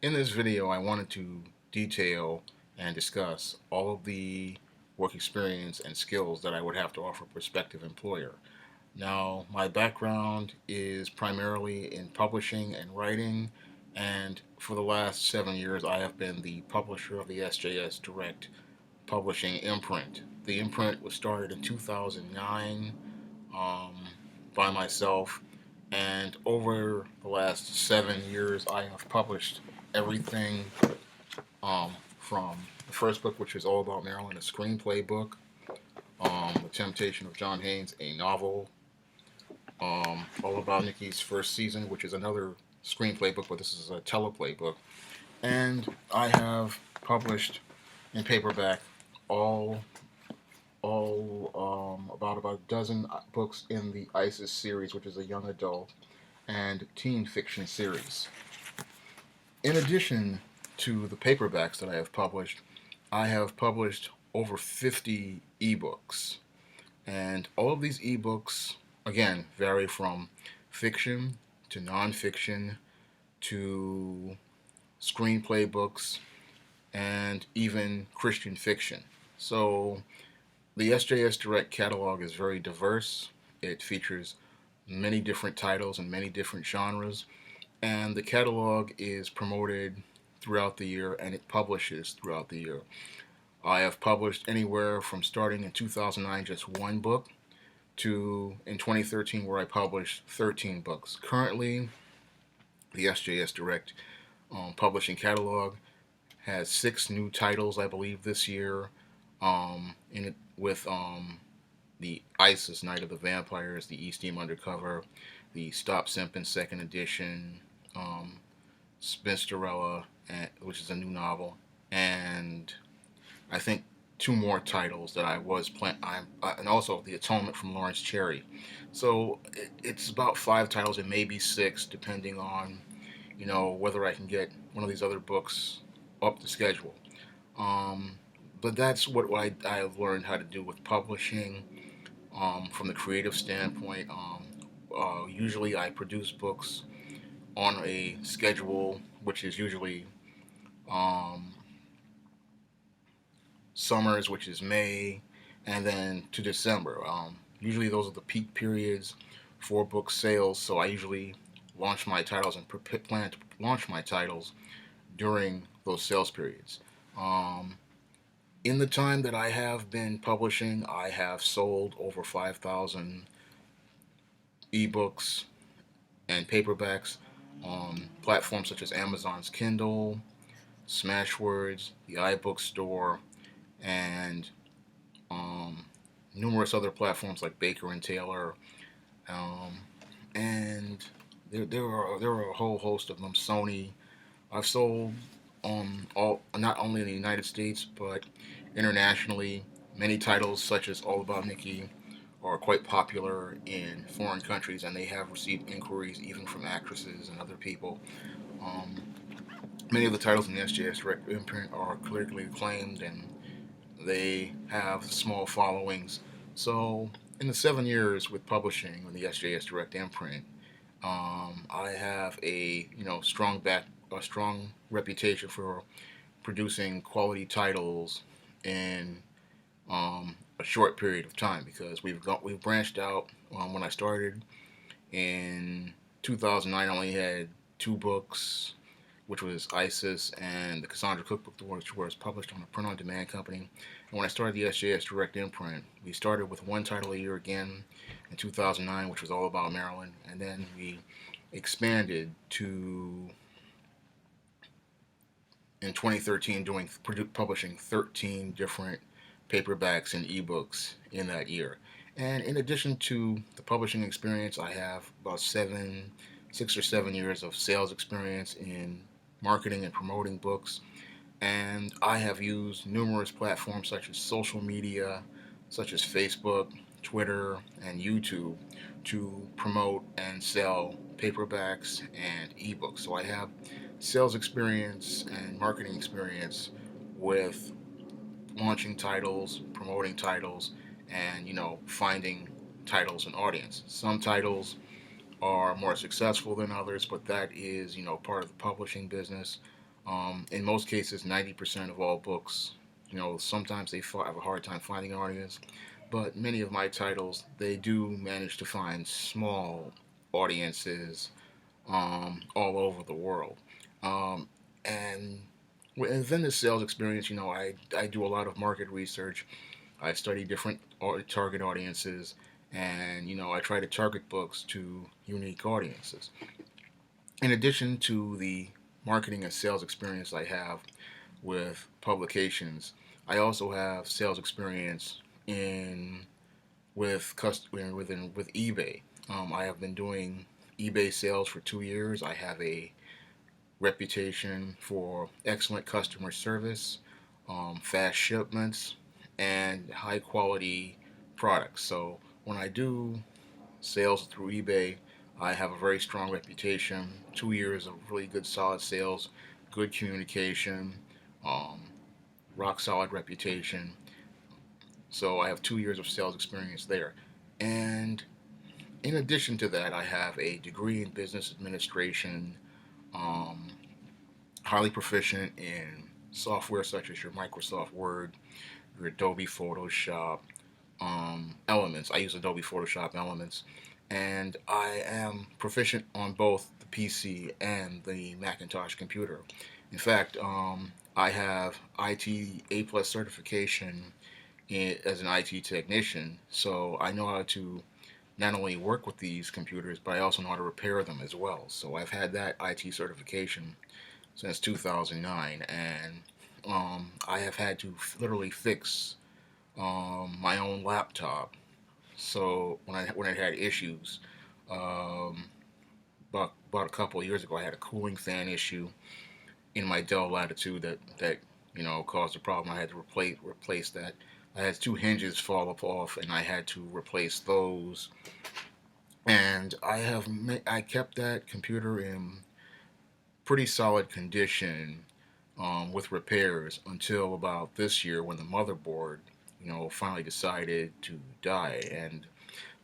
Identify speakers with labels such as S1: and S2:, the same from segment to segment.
S1: In this video, I wanted to detail and discuss all of the work experience and skills that I would have to offer a prospective employer. Now, my background is primarily in publishing and writing, and for the last 7 years, I have been the publisher of the SJS Direct Publishing imprint. The imprint was started in 2009 um, by myself, and over the last 7 years, I have published everything from the first book, which is All About Maryland, a screenplay book, The Temptation of John Haynes, a novel, All About Nikki's First Season, which is another screenplay book, but this is a teleplay book. And I have published in paperback all about a dozen books in the ISIS series, which is a young adult and teen fiction series. In addition to the paperbacks that I have published over 50 ebooks. And all of these ebooks, again, vary from fiction to nonfiction to screenplay books and even Christian fiction. So the SJS Direct catalog is very diverse. It features many different titles and many different genres, and the catalog is promoted throughout the year and it publishes throughout the year. I have published anywhere from starting in 2009 just one book to in 2013 where I published 13 books. Currently, the SJS Direct publishing catalog has 6 new titles, I believe, this year. In it with the ISIS Night of the Vampires, the East Team Undercover, the Stop Simpin' Second Edition, Spinsterella, which is a new novel, and I think 2 more titles that I was and also The Atonement from Lawrence Cherry. So it's about 5 titles, and maybe 6, depending on whether I can get one of these other books up the schedule. Um, but that's what I have learned how to do with publishing from the creative standpoint. Usually, I produce books on a schedule, which is usually um, summers, which is May, and then to December. Usually, those are the peak periods for book sales. So I usually launch my titles and plan to launch my titles during those sales periods. Um, in the time that I have been publishing, I have sold over 5,000 ebooks and paperbacks on platforms such as Amazon's Kindle, Smashwords, the iBook Store, and um, numerous other platforms like Baker and Taylor, um, and there are a whole host of them. Sony. I've sold all not only in the United States but internationally. Many titles such as All About Nikki are quite popular in foreign countries, and they have received inquiries even from actresses and other people. Um, Many of the titles in the SJS Direct imprint are critically acclaimed, and they have small followings. So, in the 7 years with publishing on the SJS Direct imprint, I have a strong reputation for producing quality titles in a short period of time because we've branched out. When I started in 2009, I only had 2 books, which was ISIS and the Cassandra Cookbook, which was published on a print-on-demand company. And when I started the SJS Direct imprint, we started with 1 title a year again in 2009, which was All About Maryland, and then we expanded to in 2013 publishing 13 different paperbacks and ebooks in that year. And in addition to the publishing experience, I have about 6 or 7 years of sales experience in marketing and promoting books. And I have used numerous platforms such as social media, such as Facebook, Twitter, and YouTube to promote and sell paperbacks and ebooks. So I have sales experience and marketing experience with launching titles, promoting titles, and finding titles and audience. Some titles are more successful than others, but that is part of the publishing business. In most cases, 90% of all books, sometimes they have a hard time finding an audience, but many of my titles, they do manage to find small audiences all over the world. Um, and within this sales experience, I do a lot of market research. I study different target audiences, and I try to target books to unique audiences. In addition to the marketing and sales experience I have with publications, I also have sales experience in with eBay. I have been doing eBay sales for 2 years. I have a reputation for excellent customer service, fast shipments, and high quality products. So when I do sales through eBay, I have a very strong reputation. 2 years of really good, solid sales, good communication, um, rock solid reputation. So I have 2 years of sales experience there. And in addition to that, I have a degree in business administration, um, highly proficient in software such as your Microsoft Word, your Adobe Photoshop, Elements. I use Adobe Photoshop Elements, and I am proficient on both the PC and the Macintosh computer. In fact, I have IT A plus certification as an IT technician, so I know how to not only work with these computers, but I also know how to repair them as well. So I've had that IT certification since 2009, and I have had to literally fix my own laptop. So when I had issues, um, about a couple of years ago, I had a cooling fan issue in my Dell Latitude that caused a problem. I had to replace that. I had two hinges fall off, and I had to replace those. And I kept that computer in pretty solid condition with repairs until about this year when the motherboard, finally decided to die. And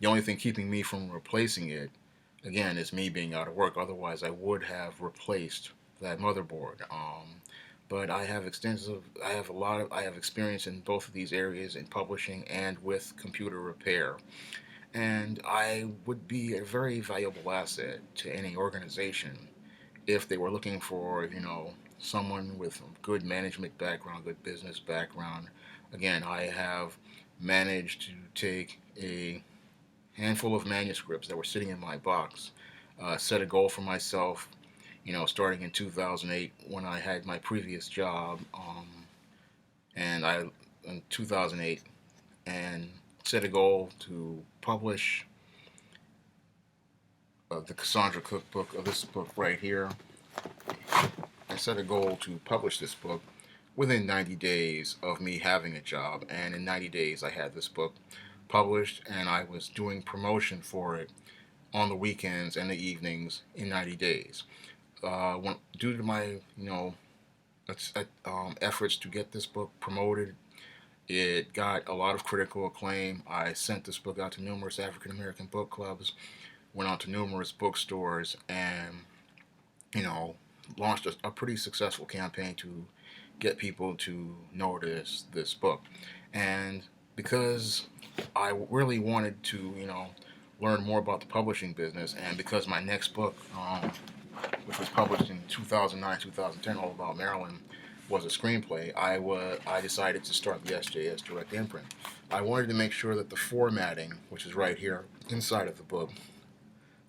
S1: the only thing keeping me from replacing it, again, is me being out of work. Otherwise, I would have replaced that motherboard. But I have experience in both of these areas in publishing and with computer repair. And I would be a very valuable asset to any organization if they were looking for, someone with a good management background, good business background. Again, I have managed to take a handful of manuscripts that were sitting in my box, set a goal for myself, starting in 2008 when I had my previous job, and I in 2008, and set a goal to publish the Cassandra Cookbook, of this book right here. I set a goal to publish this book within 90 days of me having a job, and in 90 days I had this book published, and I was doing promotion for it on the weekends and the evenings in 90 days. Due to my efforts to get this book promoted, it got a lot of critical acclaim. I sent this book out to numerous African American book clubs, went out to numerous bookstores, and you know launched a pretty successful campaign to get people to notice this book. And because I really wanted to, learn more about the publishing business, and because my next book, which was published in 2009, 2010, all about Maryland, was a screenplay, I decided to start the SJS Direct Imprint. I wanted to make sure that the formatting, which is right here inside of the book,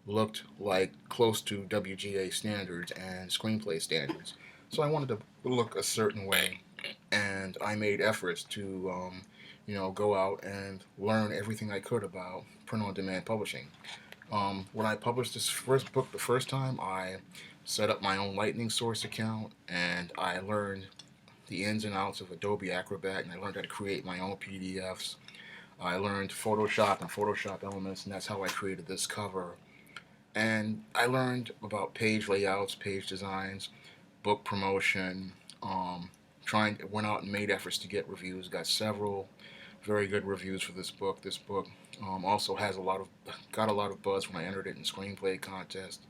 S1: looked like close to WGA standards and screenplay standards. So I wanted to look a certain way, and I made efforts to, go out and learn everything I could about print-on-demand publishing. When I published this first book the first time, I set up my own Lightning Source account, and I learned the ins and outs of Adobe Acrobat, and I learned how to create my own PDFs. I learned Photoshop and Photoshop Elements, and that's how I created this cover. And I learned about page layouts, page designs, book promotion. Went out and made efforts to get reviews. Got several very good reviews for this book. This book also got a lot of buzz when I entered it in screenplay contest.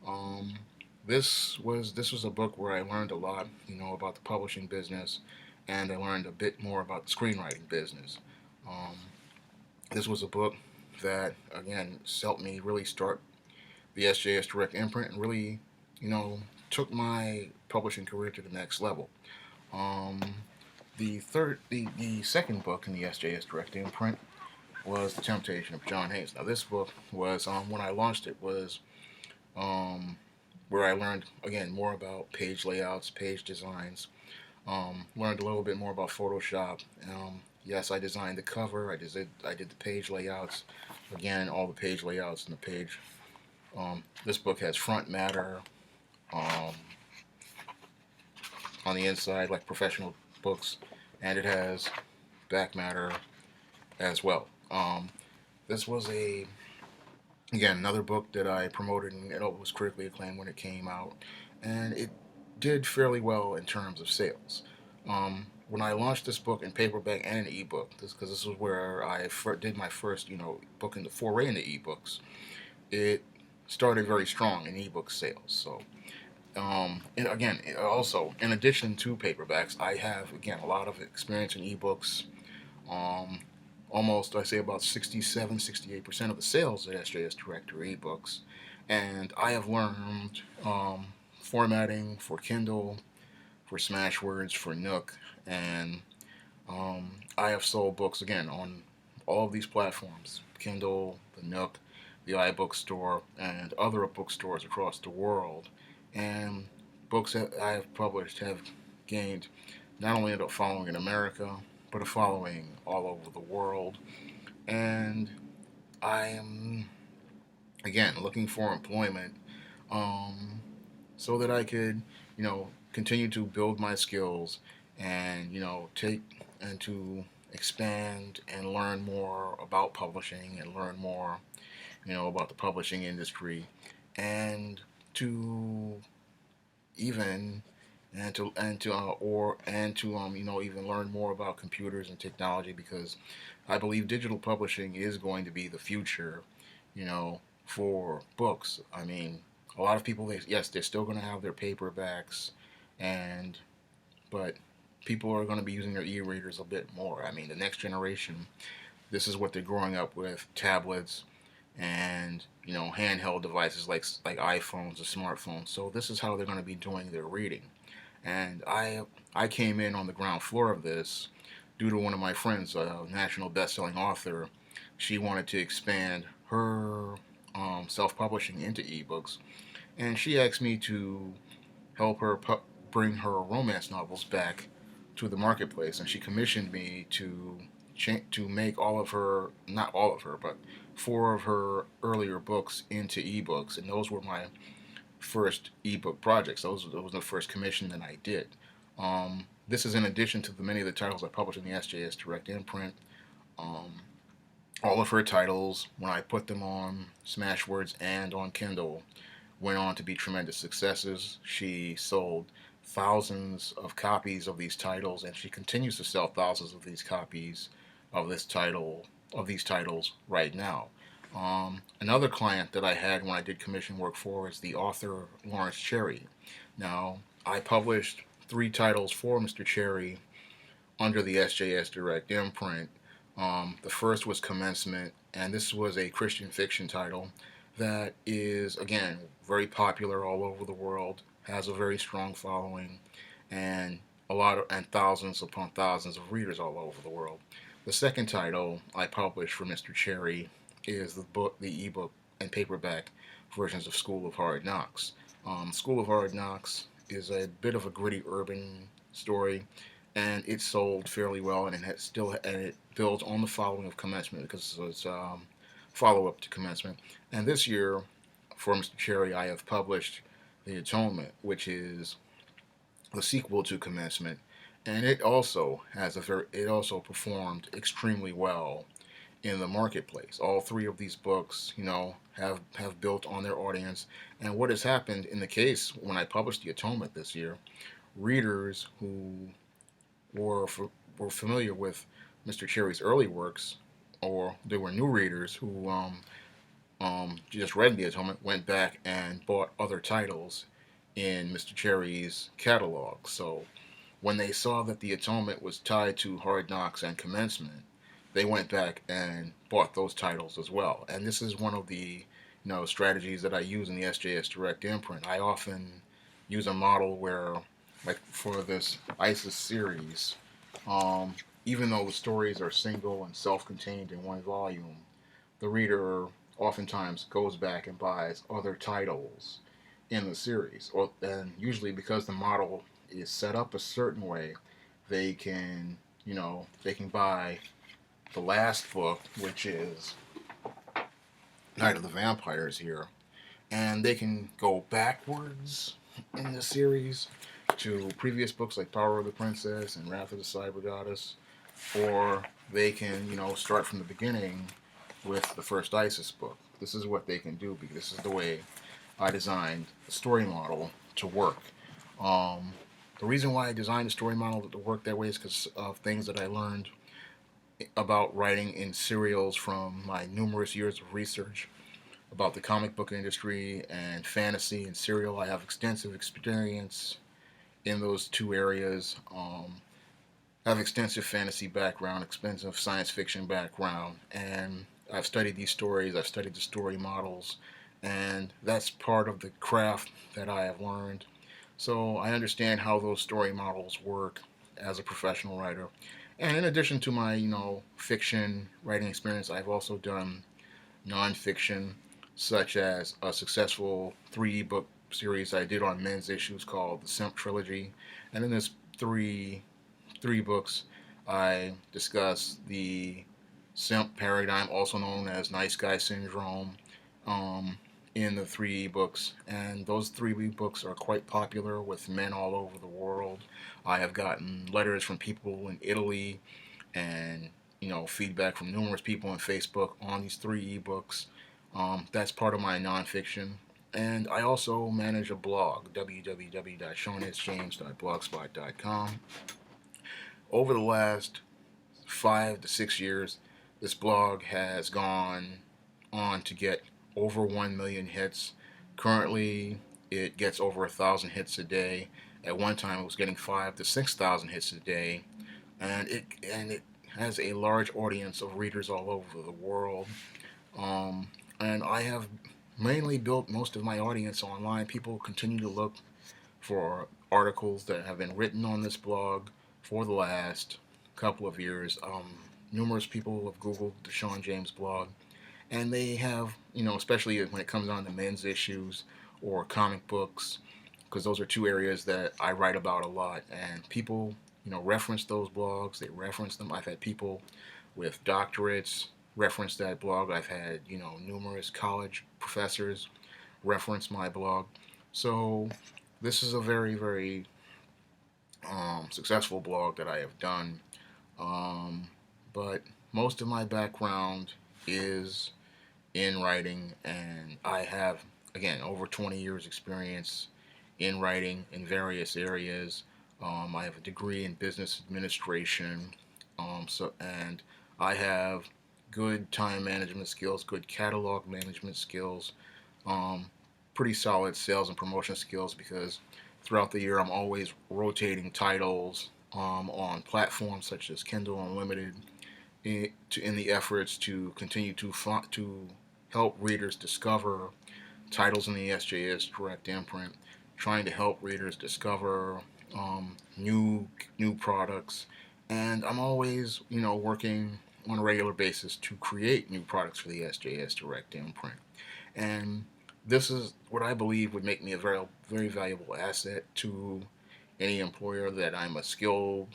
S1: Um, This was a book where I learned a lot, about the publishing business, and I learned a bit more about the screenwriting business. Um, this was a book that again helped me really start the SJS Direct imprint and really, you know, took my publishing career to the next level. Um, the second book in the SJS Direct imprint was The Temptation of John Hayes. Now this book was when I launched it was um, where I learned again more about page layouts, page designs. Learned a little bit more about Photoshop. Yes, I designed the cover. I did the page layouts. Again, all the page layouts and the page. This book has front matter um, on the inside, like professional books, and it has back matter as well. This was again another book that I promoted and it was critically acclaimed when it came out, and it did fairly well in terms of sales. When I launched this book in paperback and in ebook, because this was where I did my first book in the foray into ebooks, it started very strong in ebook sales. So and again, also in addition to paperbacks, I have again a lot of experience in ebooks. Um, Almost, I say about 67, 68% of the sales at SJS Direct are ebooks. And I have learned formatting for Kindle, for Smashwords, for Nook, and I have sold books again on all of these platforms: Kindle, the Nook, the iBook Store, and other bookstores across the world. And books that I have published have gained not only a following in America, but a following all over the world. And I am again looking for employment, um, so that I could, continue to build my skills and take and to expand and learn more about publishing and learn more, about the publishing industry, and to even and to even learn more about computers and technology, because I believe digital publishing is going to be the future, for books. I mean, a lot of people, yes, they're still going to have their paperbacks, and but people are going to be using their e-readers a bit more. I mean, the next generation, this is what they're growing up with: tablets and handheld devices like iPhones or smartphones. So this is how they're going to be doing their reading. And I came in on the ground floor of this due to one of my friends, a national best-selling author. She wanted to expand her self-publishing into ebooks, and she asked me to help her bring her romance novels back to the marketplace. And she commissioned me to make all of her, not all of her, but four of her earlier books into ebooks, and those were my first ebook projects. Those was the first commission that I did. This is in addition to the many of the titles I published in the SJS Direct imprint. Um, all of her titles, when I put them on Smashwords and on Kindle, went on to be tremendous successes. She sold thousands of copies of these titles, and she continues to sell thousands of these copies of these titles right now. Another client that I had when I did commission work for is the author Lawrence Cherry. Now, I published three titles for Mr. Cherry under the SJS Direct imprint. The first was Commencement, and this was a Christian fiction title that is, again, very popular all over the world, has a very strong following, and thousands upon thousands of readers all over the world. The second title I published for Mr. Cherry is the ebook and paperback versions of School of Hard Knocks. School of Hard Knocks is a bit of a gritty urban story, and it sold fairly well, and it builds on the following of Commencement, because it's follow up to Commencement. And this year, for Mr. Cherry, I have published The Atonement, which is the sequel to Commencement, and it also performed extremely well in the marketplace. All three of these books, have built on their audience. And what has happened in the case when I published The Atonement this year, readers who were were familiar with Mr. Cherry's early works, or they were new readers who just read The Atonement, went back and bought other titles in Mr. Cherry's catalog. So when they saw that the Atonement was tied to Hard Knocks and Commencement, they went back and bought those titles as well. And this is one of the strategies that I use in the SJS Direct imprint. I often use a model where, like for this ISIS series, um, even though the stories are single and self-contained in one volume, the reader oftentimes goes back and buys other titles in the series. And usually because the model is set up a certain way, they can, they can buy the last book, which is Night of the Vampires here, and they can go backwards in the series to previous books like Power of the Princess and Wrath of the Cyber Goddess, or they can, start from the beginning with the first ISIS book. This is what they can do because this is the way I designed the story model to work. Um, the reason why I designed the story model to work that way is because of things that I learned about writing in serials from my numerous years of research about the comic book industry and fantasy and serial. I have extensive experience in those two areas. I have extensive fantasy background, extensive science fiction background, and I've studied these stories. I've studied the story models, and that's part of the craft that I have learned. So I understand how those story models work as a professional writer. And in addition to my, fiction writing experience, I've also done nonfiction, such as a successful 3 book series I did on men's issues called the Simp Trilogy. And in this three books, I discuss the simp paradigm, also known as nice guy syndrome, um, in the 3 books. And those 3 books are quite popular with men all over the world. I have gotten letters from people in Italy and feedback from numerous people on Facebook on these 3 ebooks. That's part of my nonfiction. And I also manage a blog, www.shawnsjames.blogspot.com. Over the last 5 to 6 years, this blog has gone on to get over 1 million hits. Currently, it gets over 1,000 hits a day. At one time, it was getting 5 to 6,000 hits a day, and it has a large audience of readers all over the world. Um, and I have mainly built most of my audience online. People continue to look for articles that have been written on this blog for the last couple of years. Numerous people have Googled the Shawn James blog, and they have, especially when it comes on to men's issues or comic books, because those are 2 areas that I write about a lot. And people, reference those blogs. They reference them. I've had people with doctorates reference that blog. I've had, numerous college professors reference my blog. So this is a very, very successful blog that I have done. Um, but most of my background is in writing, and I have, again, over 20 years experience in writing in various areas. I have a degree in business administration, and I have good time management skills, good catalog management skills, um, pretty solid sales and promotion skills because throughout the year I'm always rotating titles on platforms such as Kindle Unlimited in the efforts to continue to help readers discover titles in the SJS Direct imprint, trying to help readers discover new products, and I'm always working on a regular basis to create new products for the SJS Direct imprint. And this is what I believe would make me a very, very valuable asset to any employer, that I'm a skilled,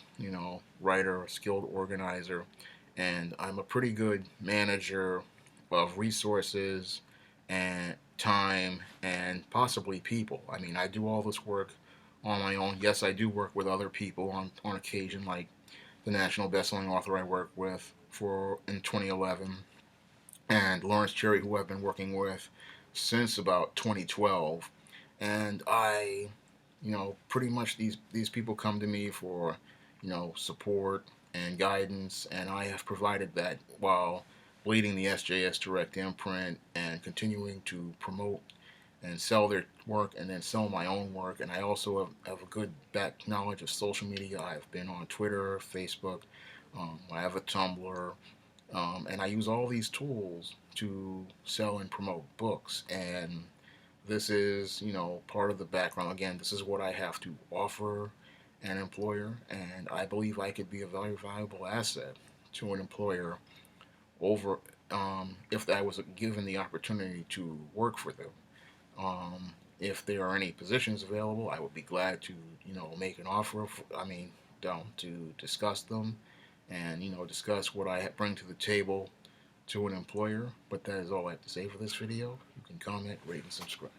S1: writer, a skilled organizer, and I'm a pretty good manager of resources and time and possibly people. I mean, I do all this work on my own. Yes, I do work with other people on occasion, like the national best-selling author I worked with for in 2011, and Lawrence Cherry, who I've been working with since about 2012. And pretty much these people come to me for, support and guidance, and I have provided that while leading the SJS Direct imprint and continuing to promote and sell their work and then sell my own work. And I also have a good back knowledge of social media. I've been on Twitter, Facebook, I have a Tumblr, and I use all these tools to sell and promote books. And this is, part of the background. Again, this is what I have to offer an employer, and I believe I could be a very valuable asset to an employer over if I was given the opportunity to work for them. If there are any positions available, I would be glad to, make an offer. To discuss them, and discuss what I bring to the table to an employer. But that is all I have to say for this video. You can comment, rate, and subscribe.